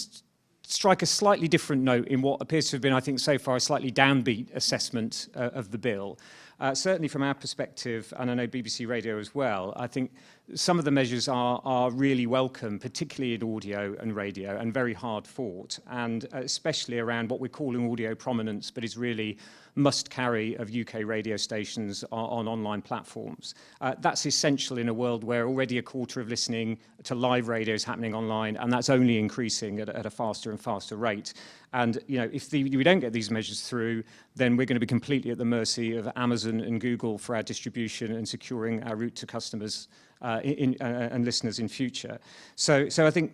strike a slightly different note in what appears to have been, I think, so far a slightly downbeat assessment of the bill. Certainly from our perspective, and I know BBC Radio as well, I think some of the measures are really welcome, particularly in audio and radio, and very hard fought, and especially around what we're calling audio prominence, but is really must carry of UK radio stations on online platforms. That's essential in a world where already a quarter of listening to live radio is happening online, and that's only increasing at a faster and faster rate. And if we don't get these measures through, then we're going to be completely at the mercy of Amazon and Google for our distribution and securing our route to customers and listeners in future. So I think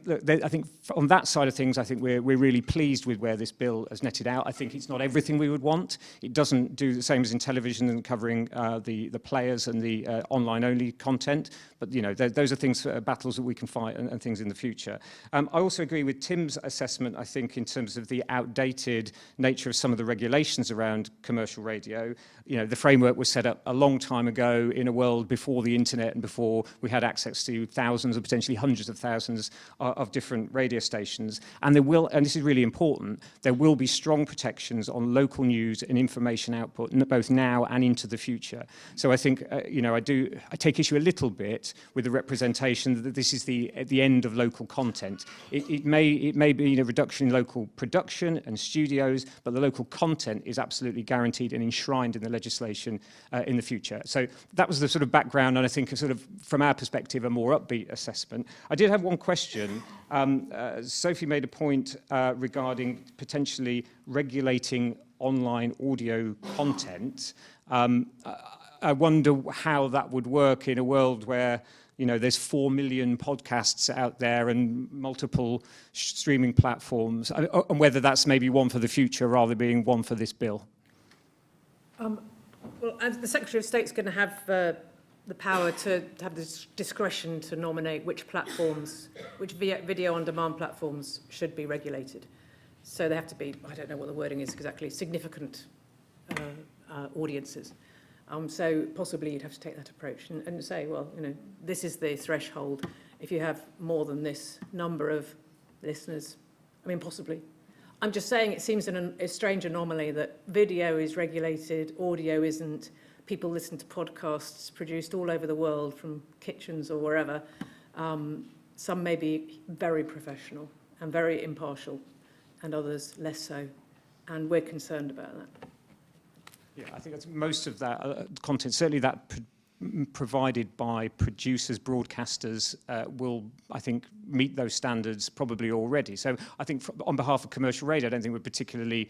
on that side of things, I think we're really pleased with where this bill has netted out. I think it's not everything we would want. It doesn't do the same as in television and covering the players and the online-only content. But those are things, battles that we can fight and things in the future. I also agree with Tim's assessment. I think in terms of the outdated nature of some of the regulations around commercial radio. The framework was set up a long time ago in a world before the internet and before we had access to thousands or potentially hundreds of thousands of different radio stations. And and this is really important, there will be strong protections on local news and information output, both now and into the future. So I think, I take issue a little bit with the representation that this is the end of local content. It may be a reduction in local production and studios, but the local content is absolutely guaranteed and enshrined in the legislation in the future. So that was the sort of background, and I think sort of from our perspective, a more upbeat assessment. I did have one question. Sophie made a point regarding potentially regulating online audio content. I wonder how that would work in a world where there's 4 million podcasts out there and multiple streaming platforms, and whether that's maybe one for the future rather than being one for this bill. Well, as the Secretary of State's going to have the power to have the discretion to nominate which platforms, which video-on-demand platforms should be regulated. So they have to be, I don't know what the wording is exactly, significant audiences. So possibly you'd have to take that approach and say, well, this is the threshold. If you have more than this number of listeners, possibly. I'm just saying it seems a strange anomaly that video is regulated, audio isn't. People listen to podcasts produced all over the world from kitchens or wherever. Some may be very professional and very impartial, and others less so. And we're concerned about that. Yeah, I think that's most of that content, certainly that provided by producers, broadcasters, will, I think, meet those standards probably already. So I think on behalf of commercial radio, I don't think we're particularly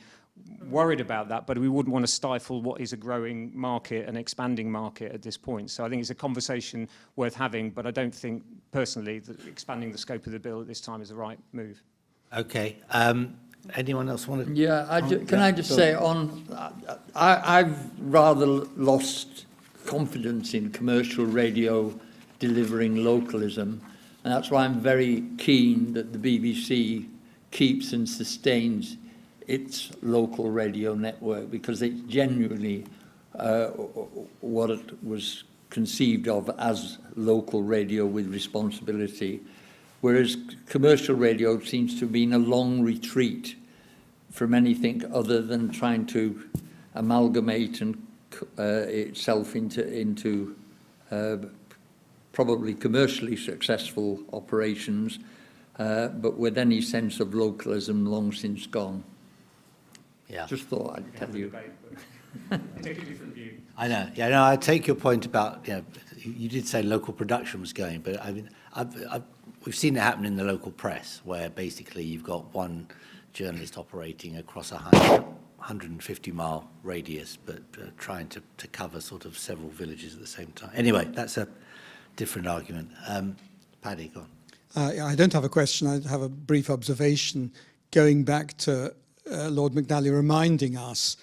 worried about that, but we wouldn't want to stifle what is a growing market, an expanding market at this point. So I think it's a conversation worth having, but I don't think personally that expanding the scope of the bill at this time is the right move. Okay. Anyone else want to? Yeah, can I just say I've rather lost confidence in commercial radio delivering localism, and that's why I'm very keen that the BBC keeps and sustains its local radio network, because it's genuinely what it was conceived of as local radio with responsibility, whereas commercial radio seems to have been a long retreat from anything other than trying to amalgamate and itself into probably commercially successful operations, but with any sense of localism long since gone. Yeah. Just thought I'd tell you. Take a different view. I know. Yeah, no, I take your point about, you did say local production was going, but we've seen it happen in the local press, where basically you've got one journalist operating across a 150-mile radius, but trying to cover sort of several villages at the same time. Anyway, that's a different argument. Paddy, go on. I don't have a question. I have a brief observation going back to Lord McNally reminding us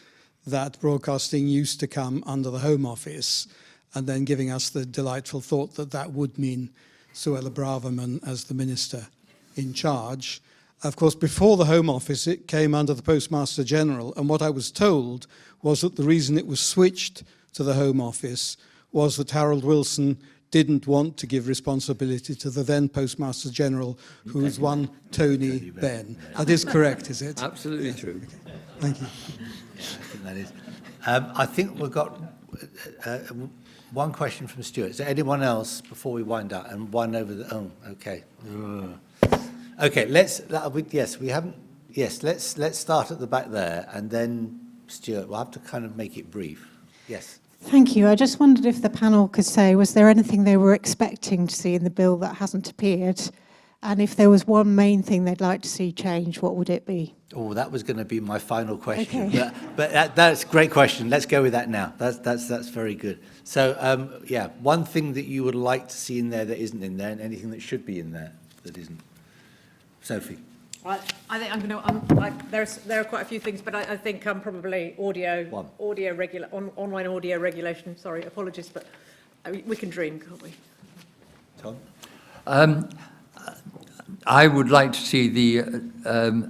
that broadcasting used to come under the Home Office, and then giving us the delightful thought that that would mean Suella Braverman as the Minister in charge. Of course, before the Home Office, it came under the Postmaster General, and what I was told was that the reason it was switched to the Home Office was that Harold Wilson didn't want to give responsibility to the then Postmaster General, who was one Tony Benn. That is correct, is it? Absolutely true. Okay. Thank you. Yeah, I think that is. I think we've got one question from Stuart. Is there anyone else before we wind up? And one over the... Oh, okay. Okay, let's start at the back there, and then Stuart, we'll have to kind of make it brief. Yes. Thank you. I just wondered if the panel could say, was there anything they were expecting to see in the bill that hasn't appeared? And if there was one main thing they'd like to see change, what would it be? Oh, that was going to be my final question. Okay. But that's a great question. Let's go with that now. That's very good. So, one thing that you would like to see in there that isn't in there, and anything that should be in there that isn't. Sophie. I think I'm going to. There are quite a few things, but I think probably online audio regulation. Sorry, apologies, but we can dream, can't we? Tom. I would like to see the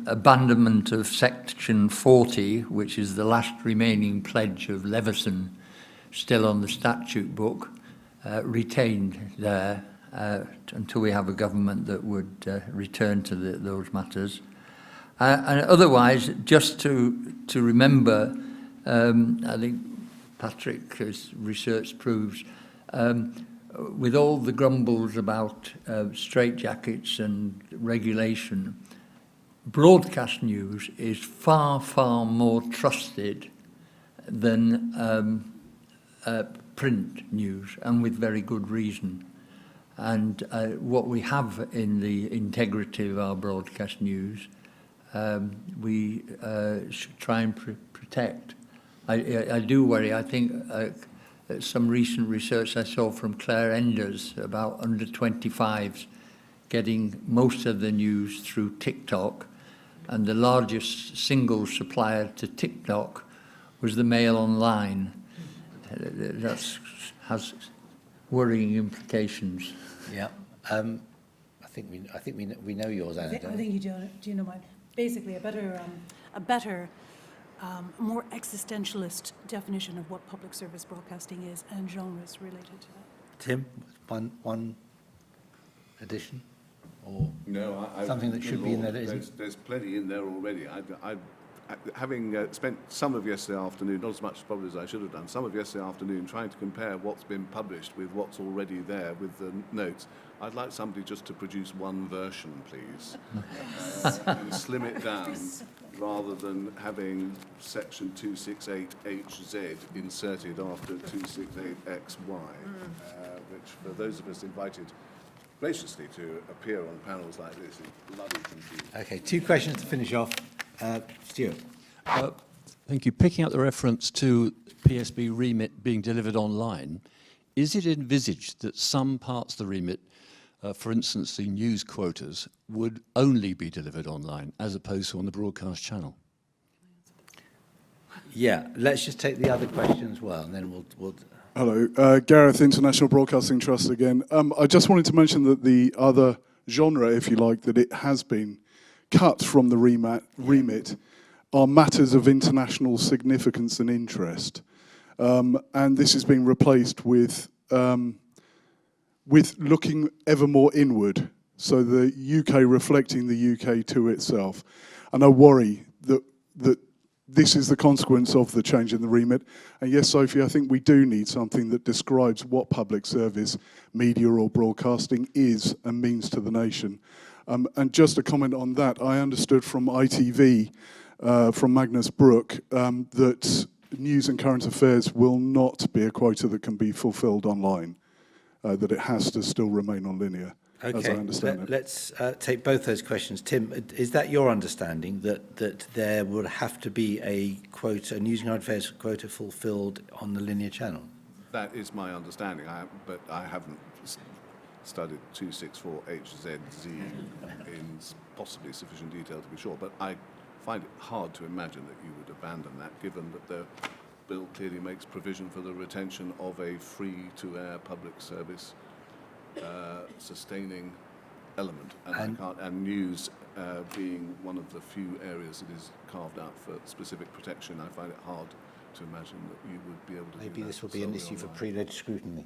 abandonment of Section 40, which is the last remaining pledge of Leveson, still on the statute book, retained there. Until we have a government that would return to those matters. And otherwise, just to remember, I think Patrick's research proves, with all the grumbles about straitjackets and regulation, broadcast news is far, far more trusted than print news, and with very good reason. And what we have in the integrity of our broadcast news, we should try and protect. I do worry. I think some recent research I saw from Claire Enders about under 25s getting most of the news through TikTok, and the largest single supplier to TikTok was the Mail Online. That has worrying implications. Yeah, I think we know yours, Anna. I think you do know mine. Basically, a better more existentialist definition of what public service broadcasting is and genres related to that. Tim, one addition? Or No, something that should be in there that isn't? There's plenty in there already. Having spent some of yesterday afternoon, not as much probably as I should have done, some of yesterday afternoon trying to compare what's been published with what's already there with the notes, I'd like somebody just to produce one version, please, and slim it down, rather than having section 268HZ inserted after 268XY, which for those of us invited graciously to appear on panels like this is bloody confusing. Okay, two questions to finish off. Stuart. Thank you. Picking up the reference to PSB remit being delivered online, is it envisaged that some parts of the remit, for instance, the news quotas, would only be delivered online as opposed to on the broadcast channel? Yeah, let's just take the other question as well, and then we'll Hello, Gareth, International Broadcasting Trust again. I just wanted to mention that the other genre, if you like, that it has been cut from the remit are matters of international significance and interest. And this has been replaced with looking ever more inward, so the UK reflecting the UK to itself. And I worry that this is the consequence of the change in the remit. And yes, Sophie, I think we do need something that describes what public service, media or broadcasting is and means to the nation. And just a comment on that, I understood from ITV, from Magnus Brook, that news and current affairs will not be a quota that can be fulfilled online, that it has to still remain on linear, as I understand it. Let's take both those questions. Tim, is that your understanding, that there would have to be a quota, a news and current affairs quota fulfilled on the linear channel? That is my understanding, but I haven't studied 264HZZ in possibly sufficient detail to be sure, but I find it hard to imagine that you would abandon that, given that the bill clearly makes provision for the retention of a free-to-air public service sustaining element, and news being one of the few areas that is carved out for specific protection. I find it hard to imagine that you would be able to. Maybe this will be an issue for pre-leg scrutiny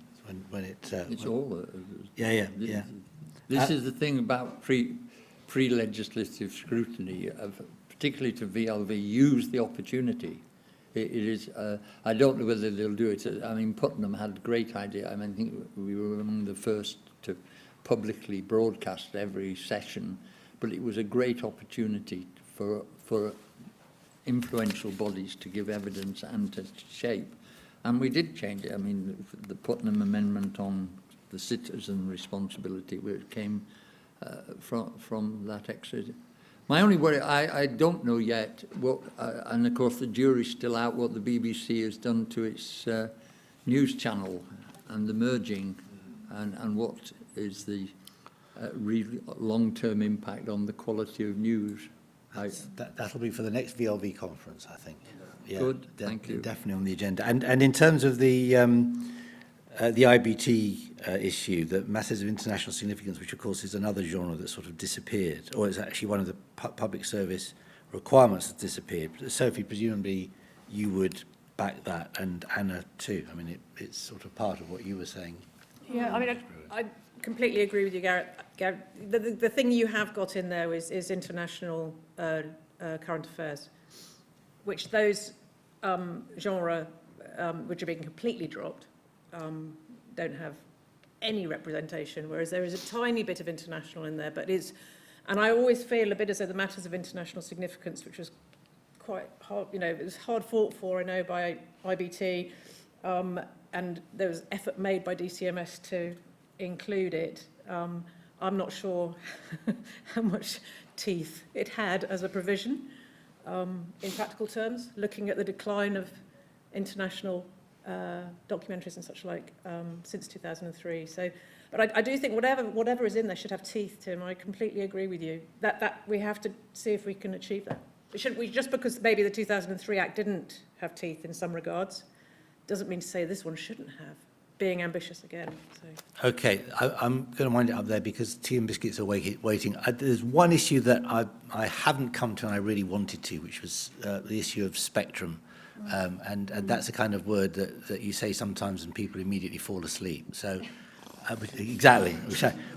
when it. It's all. Yeah. This is the thing about pre-legislative scrutiny, particularly to VLV. Use the opportunity. It is. I don't know whether they'll do it. I mean, Putnam had a great idea. I mean, I think we were among the first to publicly broadcast every session, but it was a great opportunity for influential bodies to give evidence and to shape. And we did change it. I mean, the Putnam Amendment on the citizen responsibility, where it came from that exercise. My only worry, I don't know yet what, and of course the jury's still out, what the BBC has done to its news channel and the merging, and what is the really long-term impact on the quality of news. That'll be for the next VLV conference, I think. Yeah, good, thank you. Definitely on the agenda. And in terms of the IBT issue, the matters of international significance, which of course is another genre that sort of disappeared, or is actually one of the public service requirements that disappeared. Sophie, presumably you would back that, and Anna too. I mean, it's sort of part of what you were saying. Yeah, I mean, I completely agree with you, Gareth. The thing you have got in there is international current affairs, which those genre, which are being completely dropped, don't have any representation, whereas there is a tiny bit of international in there, but is, and I always feel a bit as though the matters of international significance, which was quite hard, you know, it was hard fought for, I know, by IBT, and there was effort made by DCMS to include it. I'm not sure how much teeth it had as a provision in practical terms, looking at the decline of international documentaries and such like since 2003. So, but I do think whatever is in there should have teeth, Tim. I completely agree with you. That we have to see if we can achieve that. Shouldn't we, just because maybe the 2003 Act didn't have teeth in some regards, doesn't mean to say this one shouldn't have. being ambitious again. So. Okay, I'm going to wind it up there because tea and biscuits are waiting. There's one issue that I haven't come to and I really wanted to, which was the issue of spectrum. And that's a kind of word that you say sometimes and people immediately fall asleep. So exactly,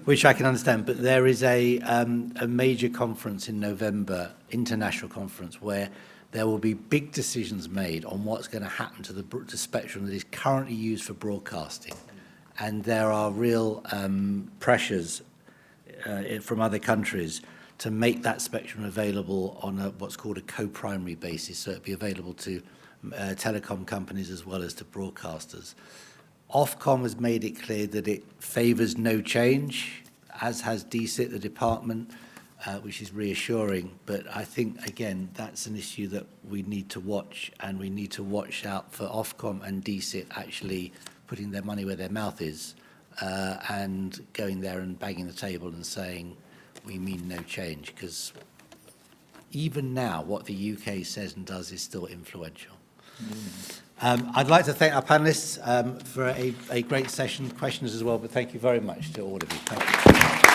which I can understand. But there is a major conference in November, international conference, where there will be big decisions made on what's going to happen to the spectrum that is currently used for broadcasting. And there are real pressures from other countries to make that spectrum available on what's called a co-primary basis, so it'll be available to telecom companies as well as to broadcasters. Ofcom has made it clear that it favours no change, as has DCIT, the department, which is reassuring. But I think, again, that's an issue that we need to watch, and we need to watch out for Ofcom and DCIT actually putting their money where their mouth is and going there and banging the table and saying, we mean no change, because even now, what the UK says and does is still influential. I'd like to thank our panellists for a great session, questions as well, but thank you very much to all of you. Thank you.